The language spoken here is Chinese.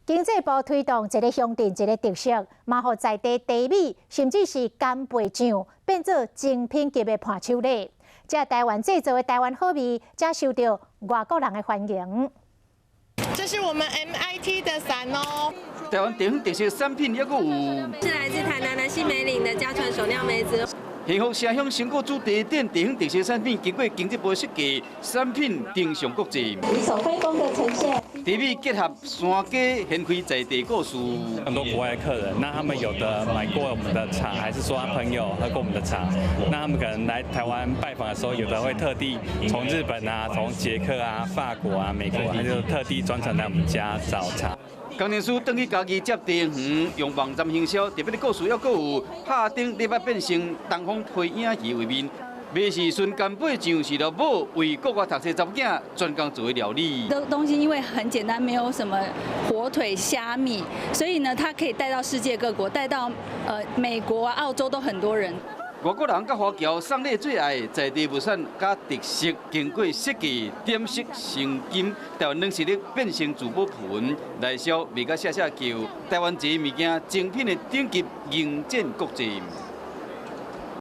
经济部推动一个乡镇一个特色，嘛，互在地茶米甚至是干贝酱变做精品级的伴手礼。这台湾制造的台湾好味，才受到外国人的欢迎。这是我们 MIT 的伞哦。 台湾地方特色产品，还佫有是来自台南的新梅岭的家传手酿梅子。幸福城乡成果主题店地方特色产品，经过经济部设计，产品登上国际。以手绘风的呈现，茶米结合山家掀开在地故事。很多国外的客人，那他们有的买过我们的茶，还是说他朋友喝过我们的茶，那他们可能来台湾拜访的时候，有的会特地从日本啊、从捷克啊、法国啊、美国，他就特地专程来我们家找茶。 工程师等于家己接地园，用网站行销，特别的故事还佫有拍顶礼拜变成东方花影戏为面。卖时顺干贝酱是老母为国外读册查某囝专工做的料理。这东西因为很简单，没有什么火腿、虾米，所以呢，它可以带到世界各国，带到美国啊、澳洲都很多人。 外国人甲华侨送礼最爱在地物产甲特色，经过设计点石成金，台湾软实力变成珠宝盆，内销卖甲下叫台湾这物件精品的顶级迎战国际。